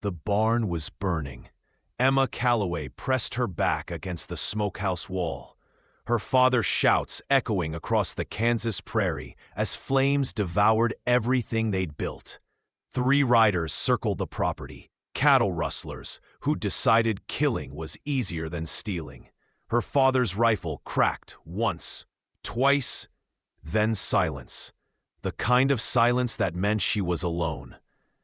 The barn was burning. Emma Calloway pressed her back against the smokehouse wall, her father's shouts echoing across the Kansas prairie as flames devoured everything they'd built. 3 riders circled the property, cattle rustlers who decided killing was easier than stealing. Her father's rifle cracked once, twice, then silence. The kind of silence that meant she was alone.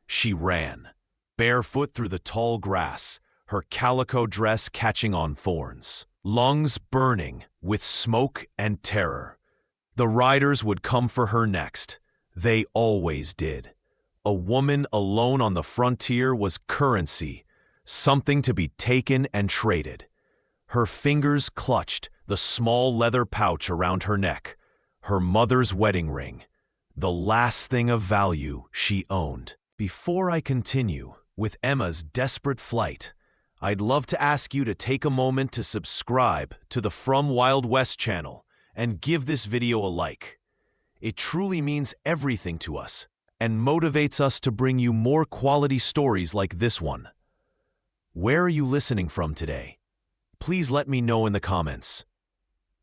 She ran, barefoot through the tall grass, her calico dress catching on thorns, lungs burning with smoke and terror. The riders would come for her next. They always did. A woman alone on the frontier was currency, something to be taken and traded. Her fingers clutched the small leather pouch around her neck, her mother's wedding ring, the last thing of value she owned. Before I continue with Emma's desperate flight, I'd love to ask you to take a moment to subscribe to the From Wild West channel and give this video a like. It truly means everything to us and motivates us to bring you more quality stories like this one. Where are you listening from today? Please let me know in the comments.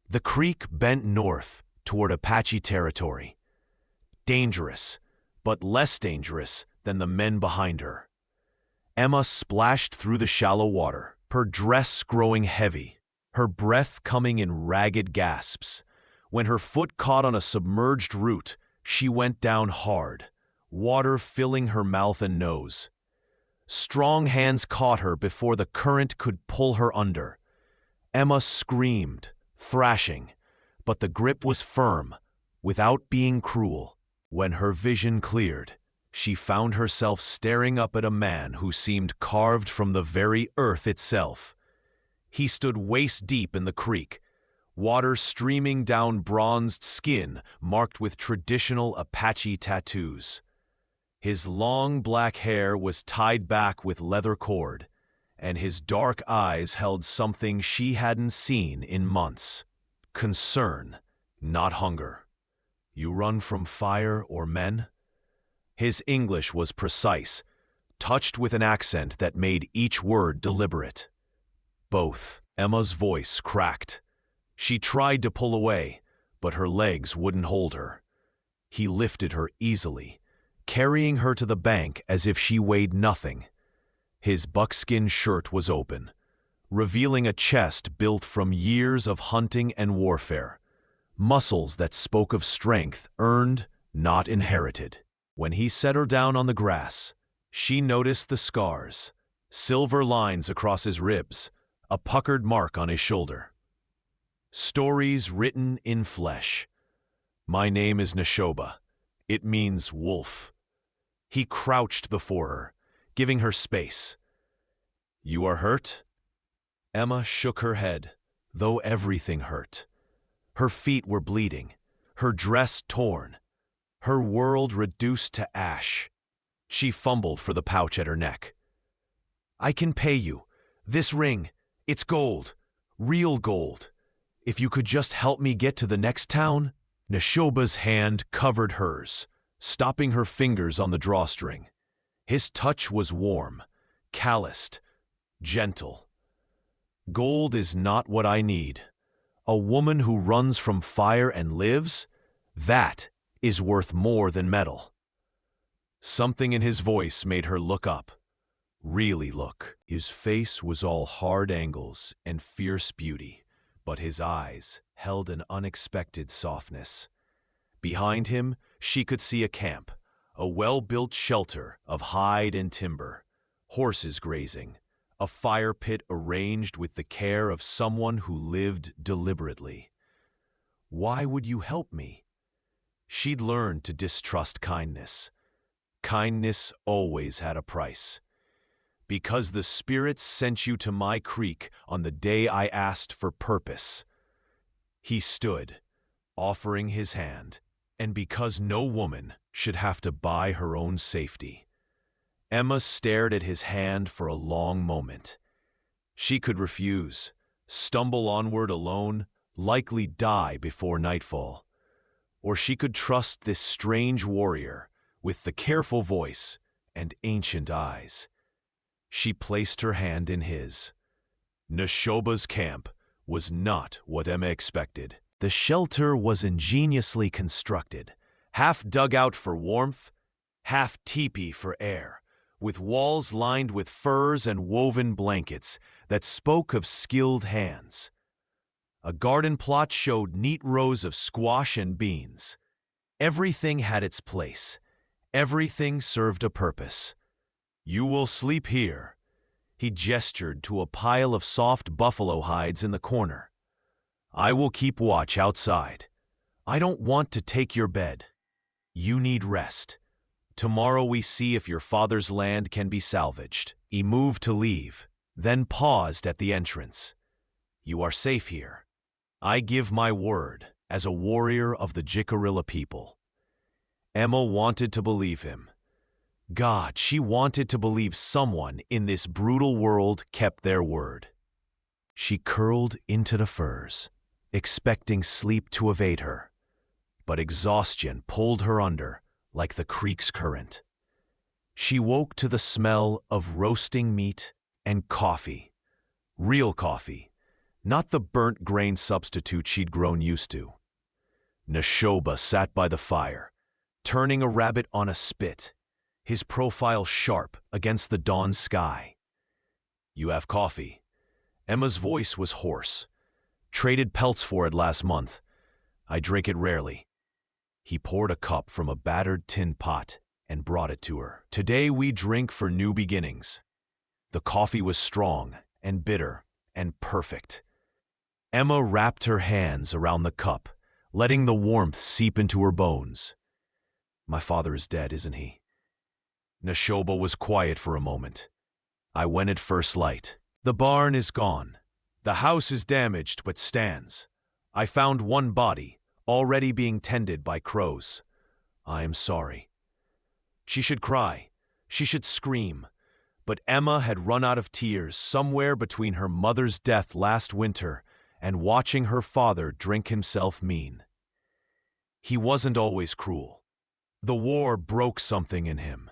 The creek bent north toward Apache territory. Dangerous, but less dangerous than the men behind her. Emma splashed through the shallow water, her dress growing heavy, her breath coming in ragged gasps. When her foot caught on a submerged root, she went down hard, water filling her mouth and nose. Strong hands caught her before the current could pull her under. Emma screamed, thrashing, but the grip was firm, without being cruel. When her vision cleared, she found herself staring up at a man who seemed carved from the very earth itself. He stood waist-deep in the creek, water streaming down bronzed skin marked with traditional Apache tattoos. His long black hair was tied back with leather cord, and his dark eyes held something she hadn't seen in months. Concern, not hunger. "You run from fire or men?" His English was precise, touched with an accent that made each word deliberate. "Both." Emma's voice cracked. She tried to pull away, but her legs wouldn't hold her. He lifted her easily, carrying her to the bank as if she weighed nothing. His buckskin shirt was open, revealing a chest built from years of hunting and warfare, muscles that spoke of strength earned, not inherited. When he set her down on the grass, she noticed the scars, silver lines across his ribs, a puckered mark on his shoulder. Stories written in flesh. "My name is Neshoba. It means wolf." He crouched before her, giving her space. "You are hurt?" Emma shook her head, though everything hurt. Her feet were bleeding, her dress torn, her world reduced to ash. She fumbled for the pouch at her neck. "I can pay you. This ring, it's gold, real gold. If you could just help me get to the next town." Neshoba's hand covered hers, stopping her fingers on the drawstring. His touch was warm, calloused, gentle. "Gold is not what I need. A woman who runs from fire and lives, that is worth more than metal." Something in his voice made her look up. Really look. His face was all hard angles and fierce beauty, but his eyes held an unexpected softness. Behind him, she could see a camp, a well-built shelter of hide and timber, horses grazing, a fire pit arranged with the care of someone who lived deliberately. "Why would you help me?" She'd learned to distrust kindness. Kindness always had a price. "Because the spirits sent you to my creek on the day I asked for purpose." He stood, offering his hand, and because no woman should have to buy her own safety. Emma stared at his hand for a long moment. She could refuse, stumble onward alone, likely die before nightfall. Or she could trust this strange warrior with the careful voice and ancient eyes. She placed her hand in his. Neshoba's camp was not what Emma expected. The shelter was ingeniously constructed, half dugout for warmth, half teepee for air, with walls lined with furs and woven blankets that spoke of skilled hands. A garden plot showed neat rows of squash and beans. Everything had its place. Everything served a purpose. "You will sleep here." He gestured to a pile of soft buffalo hides in the corner. "I will keep watch outside. I don't want to take your bed. You need rest. Tomorrow we see if your father's land can be salvaged." He moved to leave, then paused at the entrance. "You are safe here. I give my word as a warrior of the Jicarilla people." Emma wanted to believe him. God, she wanted to believe someone in this brutal world kept their word. She curled into the furs, expecting sleep to evade her, but exhaustion pulled her under like the creek's current. She woke to the smell of roasting meat and coffee. Real coffee, not the burnt grain substitute she'd grown used to. Neshoba sat by the fire, turning a rabbit on a spit, his profile sharp against the dawn sky. "You have coffee." Emma's voice was hoarse. "Traded pelts for it last month. I drink it rarely." He poured a cup from a battered tin pot and brought it to her. "Today we drink for new beginnings." The coffee was strong and bitter and perfect. Emma wrapped her hands around the cup, letting the warmth seep into her bones. "My father is dead, isn't he?" Neshoba was quiet for a moment. "I went at first light. The barn is gone. The house is damaged but stands. I found one body, already being tended by crows. I am sorry." She should cry. She should scream. But Emma had run out of tears somewhere between her mother's death last winter and watching her father drink himself mean. He wasn't always cruel. The war broke something in him.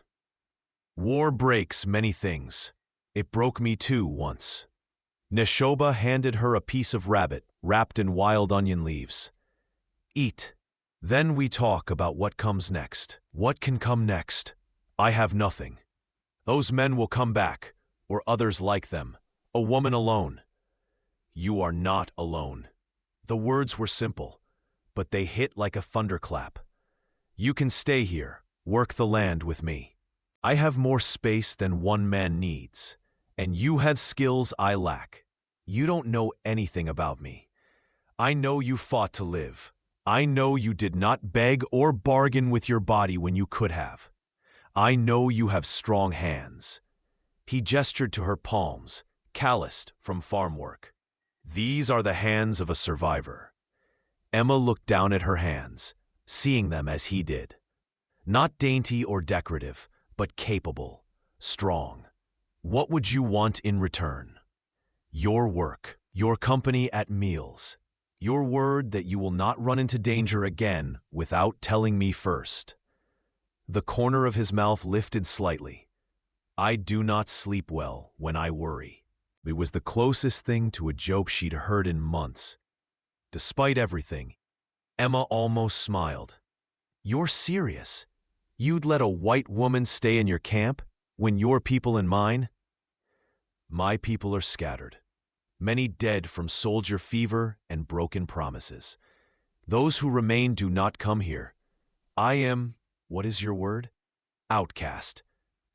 War breaks many things. It broke me too once. Neshoba handed her a piece of rabbit wrapped in wild onion leaves. "Eat. Then we talk about what comes next." "What can come next? I have nothing. Those men will come back, or others like them. A woman alone." "You are not alone." The words were simple, but they hit like a thunderclap. "You can stay here, work the land with me. I have more space than one man needs, and you have skills I lack. You don't know anything about me. I know you fought to live. I know you did not beg or bargain with your body when you could have. I know you have strong hands." He gestured to her palms, calloused from farm work. "These are the hands of a survivor." Emma looked down at her hands, seeing them as he did. Not dainty or decorative, but capable, strong. "What would you want in return?" "Your work, your company at meals, your word that you will not run into danger again without telling me first." The corner of his mouth lifted slightly. "I do not sleep well when I worry." It was the closest thing to a joke she'd heard in months. Despite everything, Emma almost smiled. "You're serious? You'd let a white woman stay in your camp when your people and mine?" "My people are scattered, many dead from soldier fever and broken promises. Those who remain do not come here. I am, what is your word? Outcast.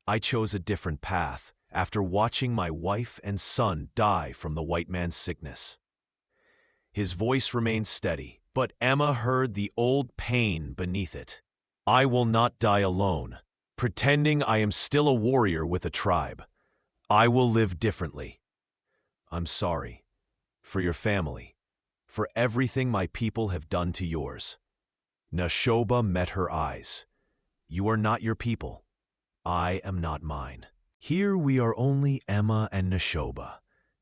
I chose a different path after watching my wife and son die from the white man's sickness." His voice remained steady, but Emma heard the old pain beneath it. "I will not die alone, pretending I am still a warrior with a tribe. I will live differently. I'm sorry. For your family. For everything my people have done to yours." Neshoba met her eyes. "You are not your people. I am not mine. Here we are only Emma and Neshoba.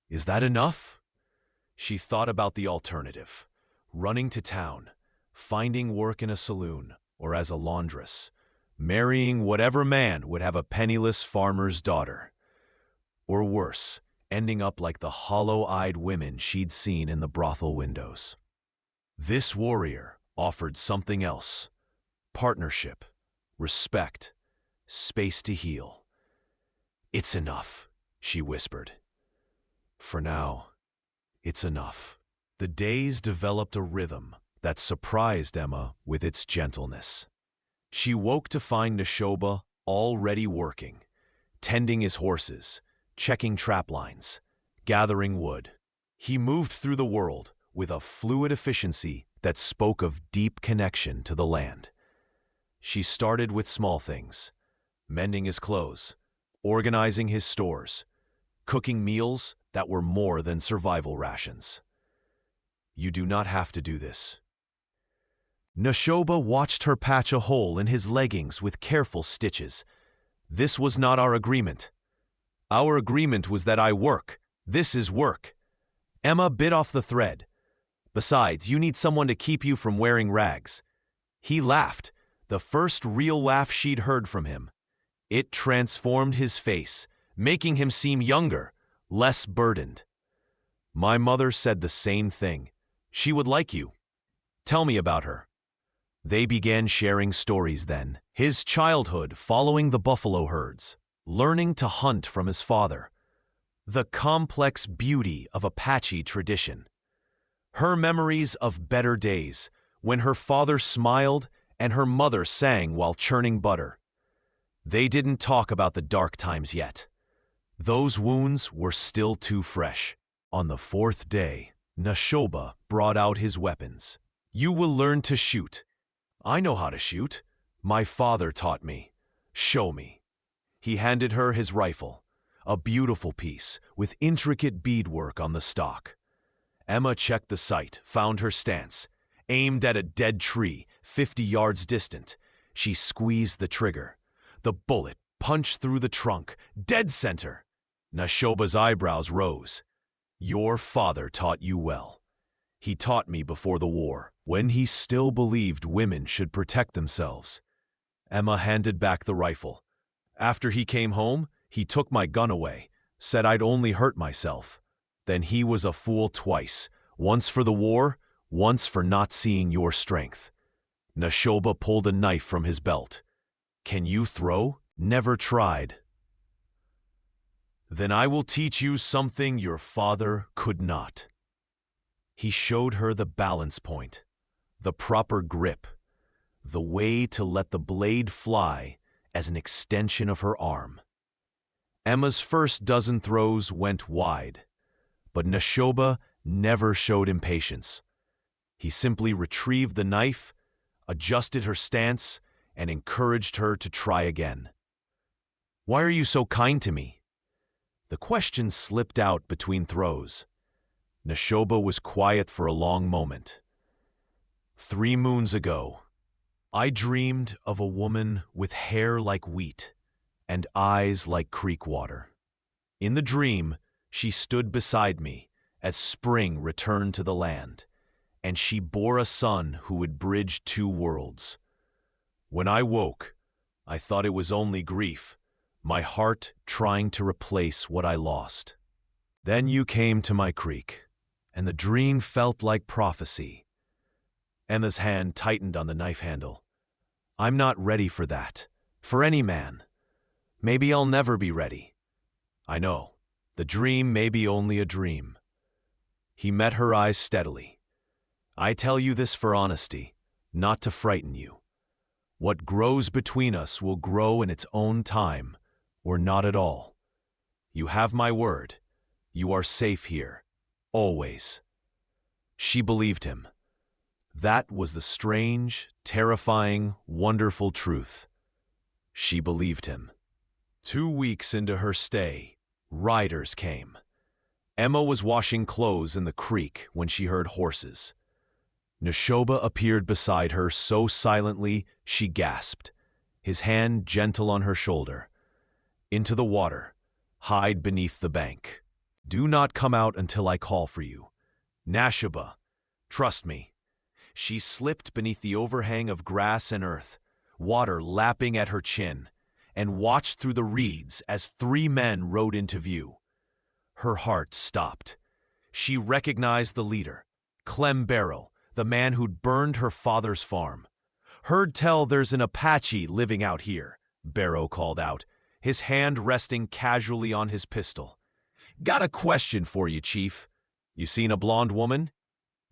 Is that enough?" She thought about the alternative. Running to town, finding work in a saloon, or as a laundress, marrying whatever man would have a penniless farmer's daughter. or worse, ending up like the hollow-eyed women she'd seen in the brothel windows. This warrior offered something else: partnership, respect, space to heal. "It's enough," she whispered. "For now, it's enough." The days developed a rhythm that surprised Emma with its gentleness. She woke to find Neshoba already working, tending his horses, checking trap lines, gathering wood. He moved through the world with a fluid efficiency that spoke of deep connection to the land. She started with small things: mending his clothes, organizing his stores, cooking meals that were more than survival rations. "You do not have to do this." Neshoba watched her patch a hole in his leggings with careful stitches. "This was not our agreement. Our agreement was that I work. This is work." Emma bit off the thread. "Besides, you need someone to keep you from wearing rags." He laughed, the first real laugh she'd heard from him. It transformed his face, making him seem younger, less burdened. "My mother said the same thing. She would like you. Tell me about her." They began sharing stories then. His childhood following the buffalo herds, learning to hunt from his father. The complex beauty of Apache tradition. Her memories of better days, when her father smiled and her mother sang while churning butter. They didn't talk about the dark times yet. Those wounds were still too fresh. On the fourth day, Neshoba brought out his weapons. "You will learn to shoot." "I know how to shoot. My father taught me." "Show me." He handed her his rifle, a beautiful piece with intricate beadwork on the stock. Emma checked the sight, found her stance, aimed at a dead tree 50 yards distant. She squeezed the trigger. The bullet punched through the trunk, dead center. Neshoba's eyebrows rose. "Your father taught you well. He taught me before the war, when he still believed women should protect themselves." Emma handed back the rifle. "After he came home, he took my gun away, said I'd only hurt myself. Then he was a fool twice, once for the war, once for not seeing your strength." Neshoba pulled a knife from his belt. "Can you throw?" "Never tried." "Then I will teach you something your father could not." He showed her the balance point, the proper grip, the way to let the blade fly as an extension of her arm. Emma's first dozen throws went wide, but Neshoba never showed impatience. He simply retrieved the knife, adjusted her stance, and encouraged her to try again. "Why are you so kind to me?" The question slipped out between throws. Neshoba was quiet for a long moment. 3 moons ago, I dreamed of a woman with hair like wheat and eyes like creek water. In the dream, she stood beside me as spring returned to the land, and she bore a son who would bridge 2 worlds. When I woke, I thought it was only grief, my heart trying to replace what I lost. Then you came to my creek, and the dream felt like prophecy. Emma's hand tightened on the knife handle. "I'm not ready for that, for any man. Maybe I'll never be ready. I know, the dream may be only a dream." He met her eyes steadily. "I tell you this for honesty, not to frighten you. What grows between us will grow in its own time, or not at all. You have my word. You are safe here, always." She believed him. That was the strange, terrifying, wonderful truth. She believed him. 2 weeks into her stay, riders came. Emma was washing clothes in the creek when she heard horses. Neshoba appeared beside her so silently she gasped, his hand gentle on her shoulder. "Into the water. Hide beneath the bank. Do not come out until I call for you. Neshoba, trust me." She slipped beneath the overhang of grass and earth, water lapping at her chin, and watched through the reeds as 3 men rode into view. Her heart stopped. She recognized the leader, Clem Barrow, the man who'd burned her father's farm. "Heard tell there's an Apache living out here," Barrow called out, his hand resting casually on his pistol. "Got a question for you, Chief. You seen a blonde woman?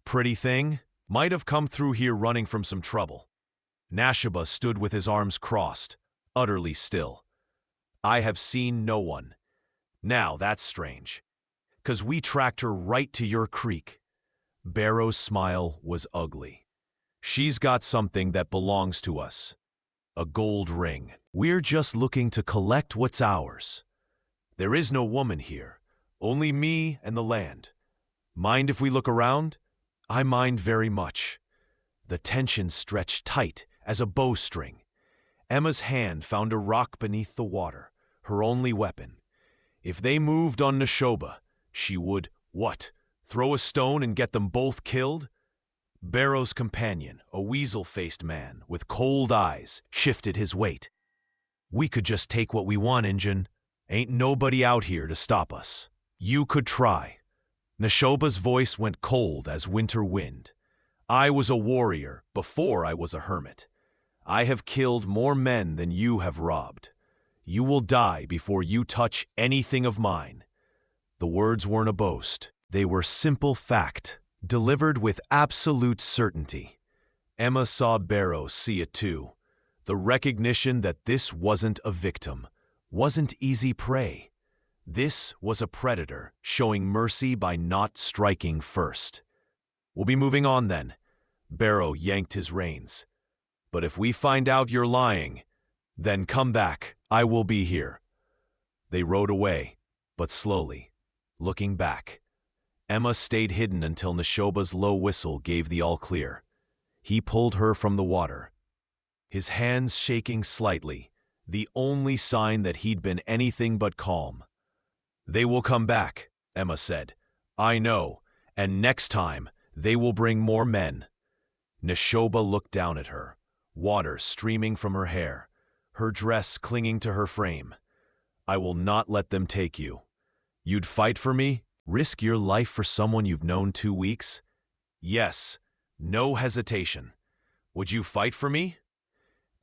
Pretty thing? Might have come through here running from some trouble." Nashaba stood with his arms crossed, utterly still. "I have seen no one." "Now that's strange, 'cause we tracked her right to your creek." Barrow's smile was ugly. "She's got something that belongs to us. A gold ring. We're just looking to collect what's ours. There is no woman here, only me and the land. Mind if we look around?" "I mind very much." The tension stretched tight as a bowstring. Emma's hand found a rock beneath the water, her only weapon. If they moved on Neshoba, she would, what, throw a stone and get them both killed? Barrow's companion, a weasel-faced man with cold eyes, shifted his weight. "We could just take what we want, Injun. Ain't nobody out here to stop us. You could try." Neshoba's voice went cold as winter wind. "I was a warrior before I was a hermit. I have killed more men than you have robbed. You will die before you touch anything of mine." The words weren't a boast. They were simple fact, delivered with absolute certainty. Emma saw Barrow see it too. The recognition that this wasn't a victim, wasn't easy prey. This was a predator showing mercy by not striking first. "We'll be moving on then." Barrow yanked his reins. "But if we find out you're lying, then come back. I will be here." They rode away, but slowly, looking back. Emma stayed hidden until Neshoba's low whistle gave the all-clear. He pulled her from the water, his hands shaking slightly, the only sign that he'd been anything but calm. "They will come back," Emma said. "I know, and next time they will bring more men." Neshoba looked down at her, water streaming from her hair, her dress clinging to her frame. "I will not let them take you. You'd fight for me? Risk your life for someone you've known 2 weeks? Yes, no hesitation. Would you fight for me?"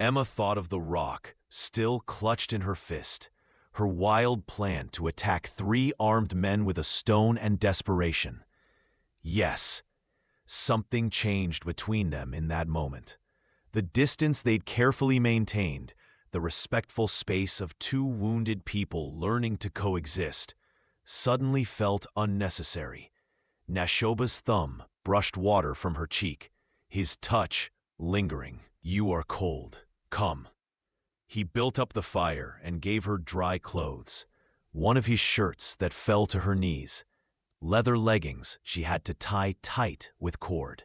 Emma thought of the rock, still clutched in her fist, her wild plan to attack 3 armed men with a stone and desperation. Yes. Something changed between them in that moment. The distance they'd carefully maintained, the respectful space of 2 wounded people learning to coexist, suddenly felt unnecessary. Nashoba's thumb brushed water from her cheek, his touch lingering. "You are cold. Come." He built up the fire and gave her dry clothes, one of his shirts that fell to her knees, leather leggings she had to tie tight with cord.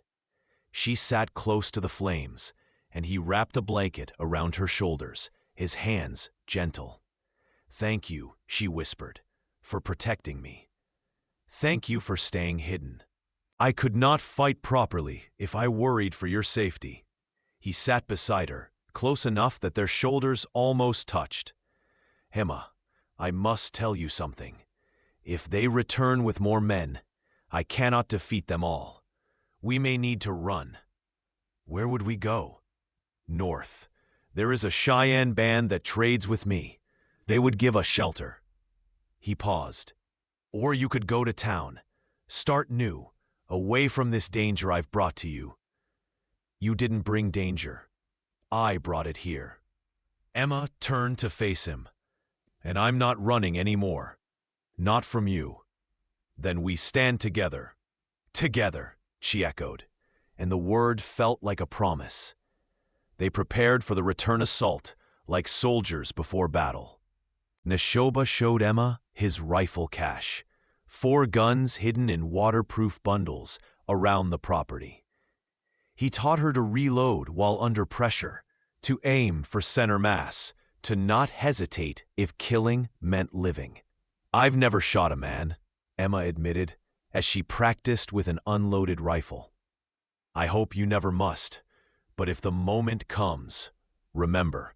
She sat close to the flames, and he wrapped a blanket around her shoulders, his hands gentle. "Thank you," she whispered, "for protecting me. Thank you for staying hidden. I could not fight properly if I worried for your safety." He sat beside her, close enough that their shoulders almost touched. "Emma, I must tell you something. If they return with more men, I cannot defeat them all. We may need to run." "Where would we go?" "North. There is a Cheyenne band that trades with me. They would give us shelter." He paused. "Or you could go to town. Start new, away from this danger I've brought to you." "You didn't bring danger. I brought it here." Emma turned to face him. "And I'm not running anymore. Not from you." "Then we stand together." "Together," she echoed, and the word felt like a promise. They prepared for the return assault, like soldiers before battle. Neshoba showed Emma his rifle cache, 4 guns hidden in waterproof bundles around the property. He taught her to reload while under pressure, to aim for center mass, to not hesitate if killing meant living. "I've never shot a man," Emma admitted, as she practiced with an unloaded rifle. "I hope you never must, but if the moment comes, remember,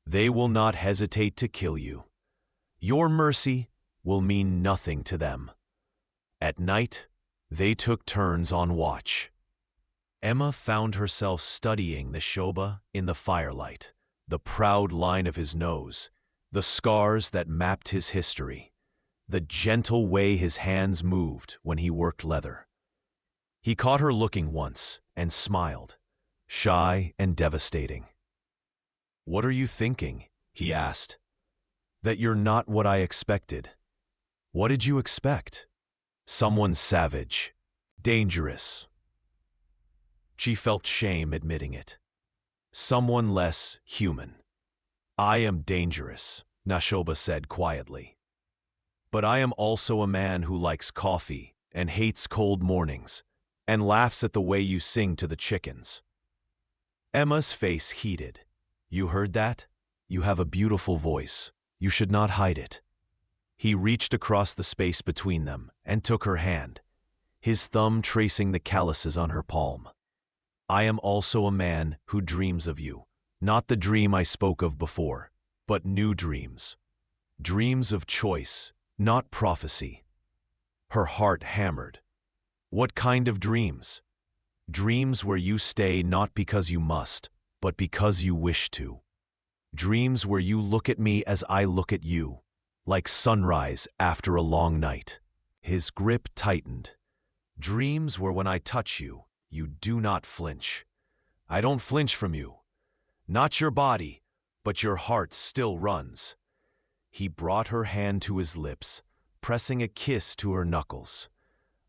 they will not hesitate to kill you. Your mercy will mean nothing to them. At night, they took turns on watch. Emma found herself studying Neshoba in the firelight, the proud line of his nose, the scars that mapped his history, the gentle way his hands moved when he worked leather. He caught her looking once and smiled, shy and devastating. "What are you thinking?" he asked. "That you're not what I expected." "What did you expect?" "Someone savage, dangerous." She felt shame admitting it. "Someone less human." "I am dangerous," Neshoba said quietly. "But I am also a man who likes coffee and hates cold mornings and laughs at the way you sing to the chickens." Emma's face heated. "You heard that? You have a beautiful voice. You should not hide it." He reached across the space between them and took her hand, his thumb tracing the calluses on her palm. "I am also a man who dreams of you, not the dream I spoke of before, but new dreams. Dreams of choice, not prophecy." Her heart hammered. "What kind of dreams?" "Dreams where you stay not because you must, but because you wish to. Dreams where you look at me as I look at you, like sunrise after a long night." His grip tightened. "Dreams where when I touch you, you do not flinch. I don't flinch from you. Not your body, but your heart still runs." He brought her hand to his lips, pressing a kiss to her knuckles.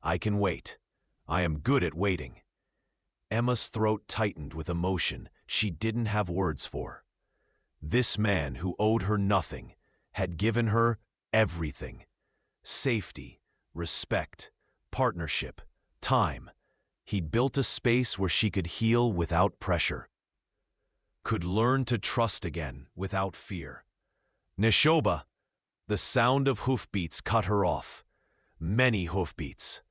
"I can wait. I am good at waiting." Emma's throat tightened with emotion she didn't have words for. This man who owed her nothing had given her everything: safety, respect, partnership, time. He'd built a space where she could heal without pressure, could learn to trust again without fear. "Neshoba!" The sound of hoofbeats cut her off. Many hoofbeats.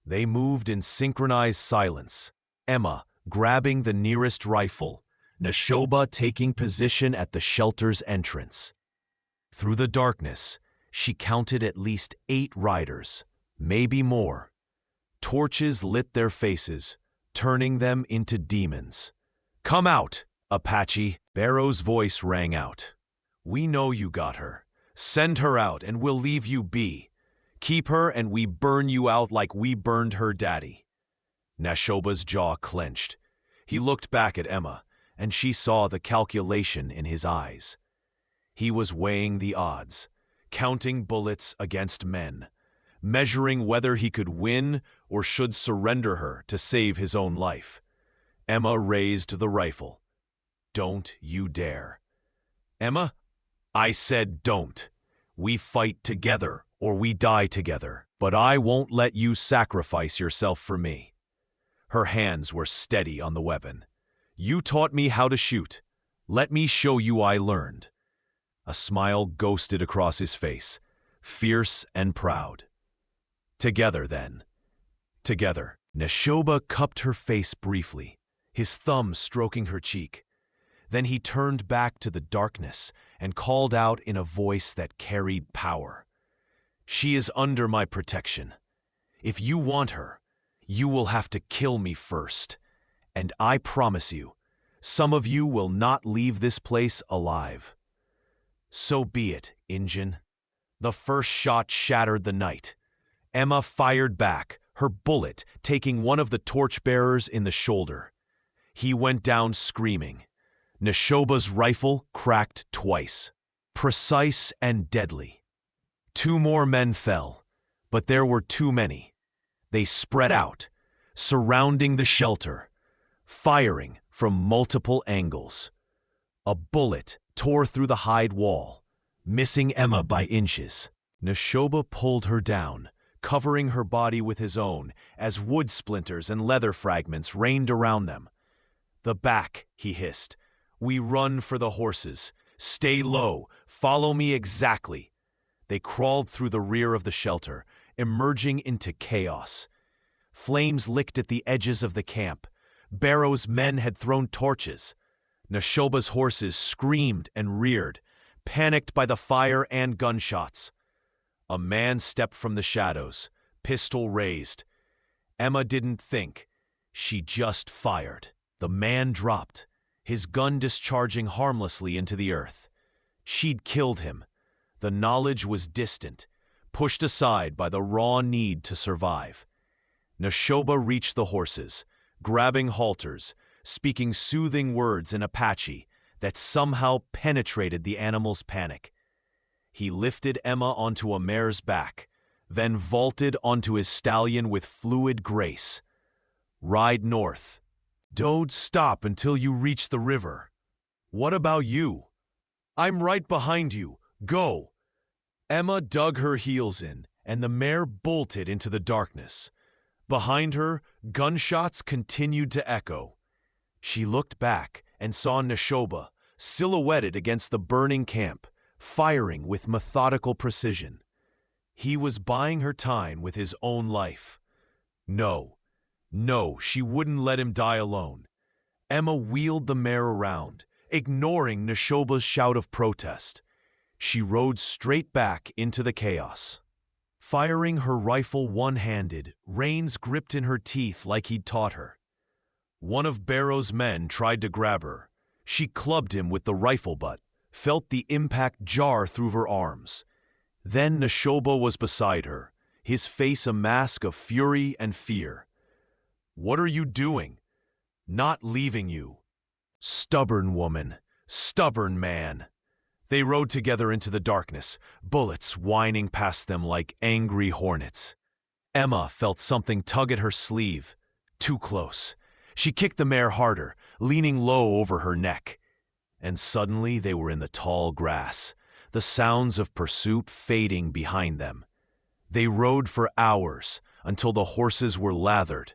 They moved in synchronized silence, Emma grabbing the nearest rifle, Neshoba taking position at the shelter's entrance. Through the darkness, she counted at least 8 riders, maybe more. Torches lit their faces, turning them into demons. "Come out, Apache!" Barrow's voice rang out. "We know you got her. Send her out and we'll leave you be. Keep her and we burn you out like we burned her daddy." Neshoba's jaw clenched. He looked back at Emma, and she saw the calculation in his eyes. He was weighing the odds, counting bullets against men, measuring whether he could win or should surrender her to save his own life. Emma raised the rifle. "Don't you dare." "Emma, I said don't. We fight together or we die together, but I won't let you sacrifice yourself for me." Her hands were steady on the weapon. "You taught me how to shoot. Let me show you I learned." A smile ghosted across his face, fierce and proud. "Together, then." "Together." Neshoba cupped her face briefly, his thumb stroking her cheek. Then he turned back to the darkness and called out in a voice that carried power. "She is under my protection. If you want her, you will have to kill me first. And I promise you, some of you will not leave this place alive." "So be it, Injun." The first shot shattered the night. Emma fired back, her bullet taking one of the torchbearers in the shoulder. He went down screaming. Neshoba's rifle cracked twice, precise and deadly. 2 more men fell, but there were too many. They spread out, surrounding the shelter, firing from multiple angles. A bullet tore through the hide wall, missing Emma by inches. Neshoba pulled her down, covering her body with his own as wood splinters and leather fragments rained around them. "The back," he hissed. "We run for the horses. Stay low. Follow me exactly." They crawled through the rear of the shelter, emerging into chaos. Flames licked at the edges of the camp. Barrow's men had thrown torches. Neshoba's horses screamed and reared, panicked by the fire and gunshots. A man stepped from the shadows, pistol raised. Emma didn't think. She just fired. The man dropped, his gun discharging harmlessly into the earth. She'd killed him. The knowledge was distant, pushed aside by the raw need to survive. Neshoba reached the horses, grabbing halters, speaking soothing words in Apache that somehow penetrated the animal's panic. He lifted Emma onto a mare's back, then vaulted onto his stallion with fluid grace. Ride north. Don't stop until you reach the river. What about you? I'm right behind you. Go. Emma dug her heels in, and the mare bolted into the darkness. Behind her, gunshots continued to echo. She looked back and saw Neshoba, silhouetted against the burning camp, firing with methodical precision. He was buying her time with his own life. No, she wouldn't let him die alone. Emma wheeled the mare around, ignoring Neshoba's shout of protest. She rode straight back into the chaos. Firing her rifle one-handed, reins gripped in her teeth like he'd taught her. One of Barrow's men tried to grab her. She clubbed him with the rifle butt, felt the impact jar through her arms. Then Neshoba was beside her, his face a mask of fury and fear. What are you doing? Not leaving you. Stubborn woman, stubborn man. They rode together into the darkness, bullets whining past them like angry hornets. Emma felt something tug at her sleeve. Too close. She kicked the mare harder, leaning low over her neck. And suddenly they were in the tall grass, the sounds of pursuit fading behind them. They rode for hours until the horses were lathered,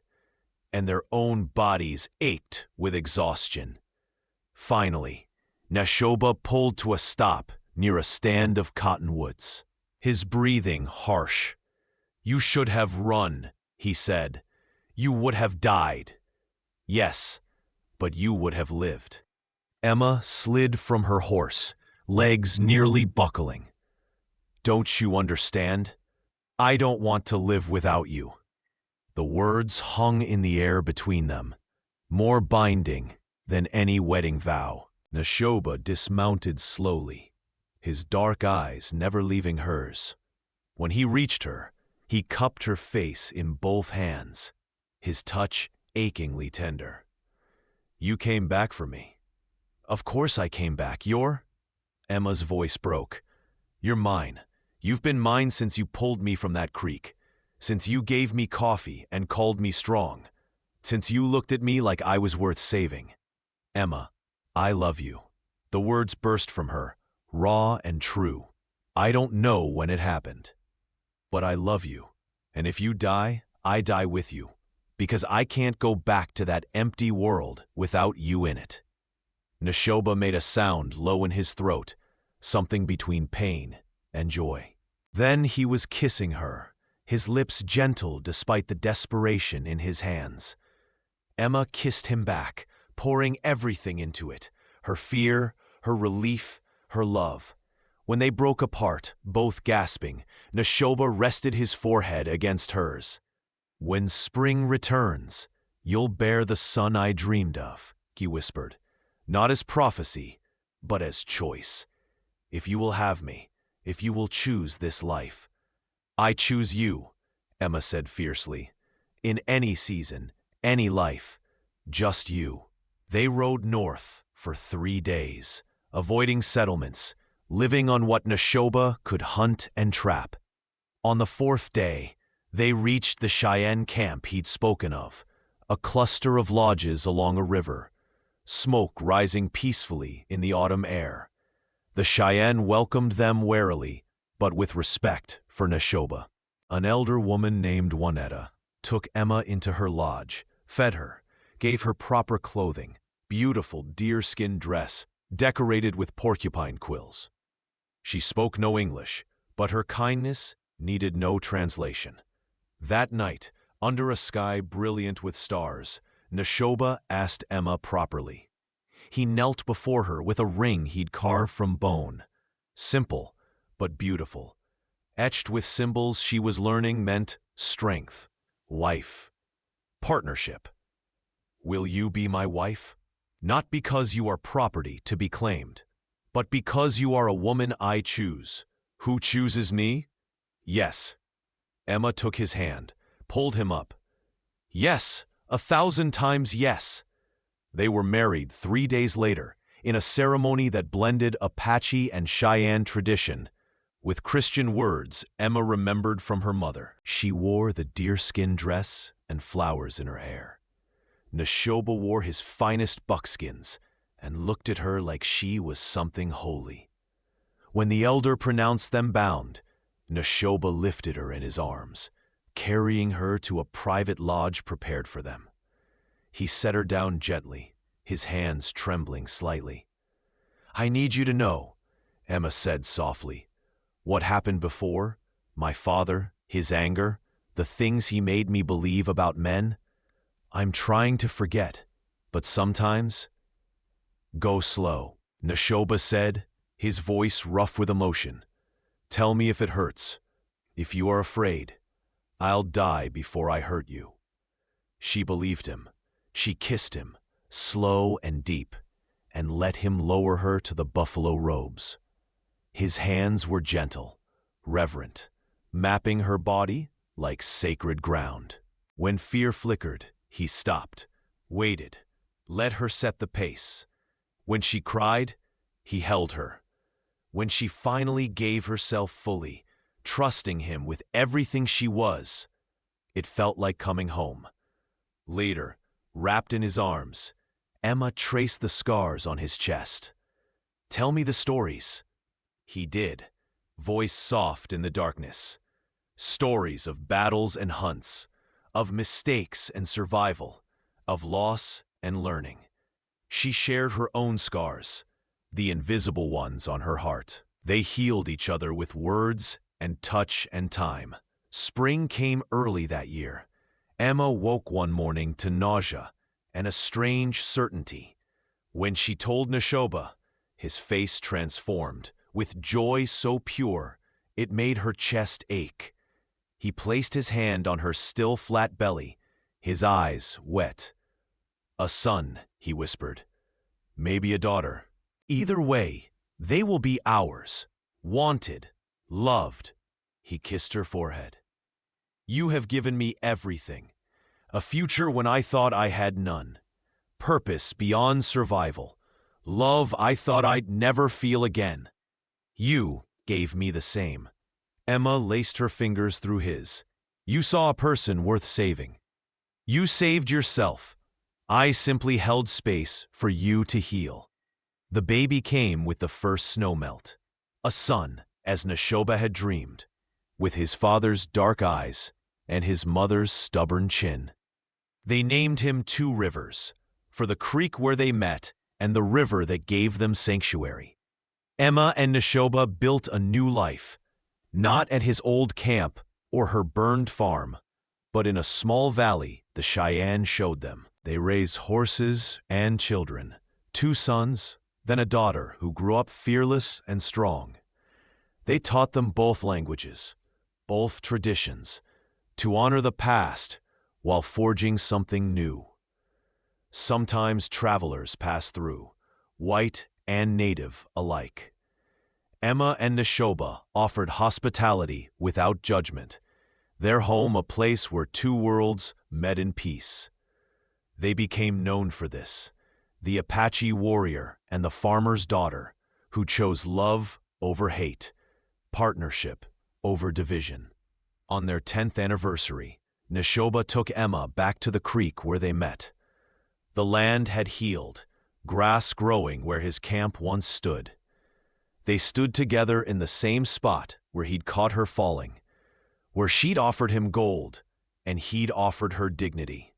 and their own bodies ached with exhaustion. Finally, Neshoba pulled to a stop near a stand of cottonwoods, his breathing harsh. You should have run, he said. You would have died. Yes, but you would have lived. Emma slid from her horse, legs nearly buckling. Don't you understand? I don't want to live without you. The words hung in the air between them, more binding than any wedding vow. Neshoba dismounted slowly, his dark eyes never leaving hers. When he reached her, he cupped her face in both hands, his touch achingly tender. You came back for me. Of course I came back. Emma's voice broke. You're mine. You've been mine since you pulled me from that creek, since you gave me coffee and called me strong, since you looked at me like I was worth saving. Emma, I love you. The words burst from her, raw and true. I don't know when it happened, but I love you. And if you die, I die with you, because I can't go back to that empty world without you in it. Neshoba made a sound low in his throat, something between pain and joy. Then he was kissing her, his lips gentle despite the desperation in his hands. Emma kissed him back, pouring everything into it, her fear, her relief, her love. When they broke apart, both gasping, Neshoba rested his forehead against hers. When spring returns, you'll bear the son I dreamed of, he whispered, not as prophecy, but as choice. If you will have me, if you will choose this life. I choose you, Emma said fiercely. In any season, any life, just you. They rode north for 3 days, avoiding settlements, living on what Neshoba could hunt and trap. On the 4th day, they reached the Cheyenne camp he'd spoken of, a cluster of lodges along a river, smoke rising peacefully in the autumn air. The Cheyenne welcomed them warily, but with respect for Neshoba. An elder woman named Juanetta took Emma into her lodge, fed her, gave her proper clothing, beautiful deerskin dress decorated with porcupine quills. She spoke no English, but her kindness needed no translation. That night, under a sky brilliant with stars, Neshoba asked Emma properly. He knelt before her with a ring he'd carved from bone. Simple, but beautiful. etched with symbols she was learning, meant strength, life, partnership. Will you be my wife? Not because you are property to be claimed, but because you are a woman I choose. Who chooses me? Yes. Emma took his hand, pulled him up. Yes, 1,000 times yes. They were married 3 days later, in a ceremony that blended Apache and Cheyenne tradition. With Christian words Emma remembered from her mother. She wore the deerskin dress and flowers in her hair. Neshoba wore his finest buckskins and looked at her like she was something holy. When the elder pronounced them bound, Neshoba lifted her in his arms, carrying her to a private lodge prepared for them. He set her down gently, his hands trembling slightly. I need you to know, Emma said softly, what happened before, my father, his anger, the things he made me believe about men. I'm trying to forget, but sometimes... Go slow, Neshoba said, his voice rough with emotion. Tell me if it hurts. If you are afraid, I'll die before I hurt you. She believed him. She kissed him, slow and deep, and let him lower her to the buffalo robes. His hands were gentle, reverent, mapping her body like sacred ground. When fear flickered, he stopped, waited, let her set the pace. When she cried, he held her. When she finally gave herself fully, trusting him with everything she was, it felt like coming home. Later, wrapped in his arms, Emma traced the scars on his chest. Tell me the stories. He did, voice soft in the darkness. Stories of battles and hunts, of mistakes and survival, of loss and learning. She shared her own scars, the invisible ones on her heart. They healed each other with words and touch and time. Spring came early that year. Emma woke one morning to nausea and a strange certainty. When she told Neshoba, his face transformed, with joy so pure, it made her chest ache. He placed his hand on her still flat belly, his eyes wet. A son, he whispered. Maybe a daughter. Either way, they will be ours. Wanted, loved. He kissed her forehead. You have given me everything. A future when I thought I had none. Purpose beyond survival. Love I thought I'd never feel again. You gave me the same. Emma laced her fingers through his. You saw a person worth saving. You saved yourself. I simply held space for you to heal. The baby came with the first snowmelt. A son, as Neshoba had dreamed, with his father's dark eyes and his mother's stubborn chin. They named him Two Rivers, for the creek where they met and the river that gave them sanctuary. Emma and Neshoba built a new life, not at his old camp or her burned farm, but in a small valley the Cheyenne showed them. They raised horses and children, 2 sons, then a daughter who grew up fearless and strong. They taught them both languages, both traditions, to honor the past while forging something new. Sometimes travelers pass through, white and native alike. Emma and Neshoba offered hospitality without judgment, their home a place where 2 worlds met in peace. They became known for this, the Apache warrior and the farmer's daughter, who chose love over hate, partnership over division. On their 10th anniversary, Neshoba took Emma back to the creek where they met. The land had healed, grass growing where his camp once stood. They stood together in the same spot where he'd caught her falling, where she'd offered him gold and he'd offered her dignity.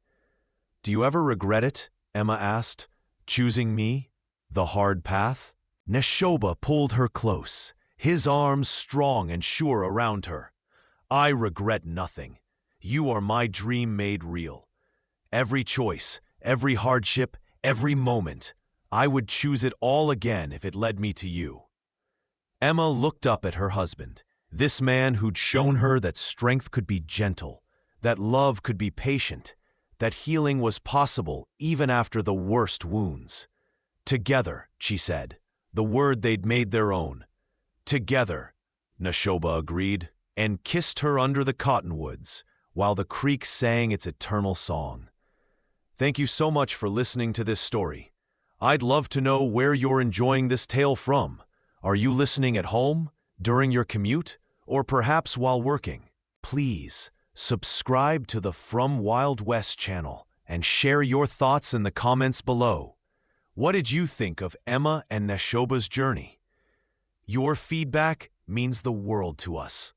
Do you ever regret it? Emma asked, choosing me, the hard path? Neshoba pulled her close, his arms strong and sure around her. I regret nothing. You are my dream made real. Every choice, every hardship, every moment, I would choose it all again if it led me to you. Emma looked up at her husband, This man who'd shown her that strength could be gentle, that love could be patient, that healing was possible even after the worst wounds. Together, she said, the word they'd made their own. Together, Neshoba agreed, and kissed her under the cottonwoods, while the creek sang its eternal song. Thank you so much for listening to this story. I'd love to know where you're enjoying this tale from. Are you listening at home, during your commute, or perhaps while working? Please subscribe to the From Wild West channel and share your thoughts in the comments below. What did you think of Emma and Neshoba's journey? Your feedback means the world to us.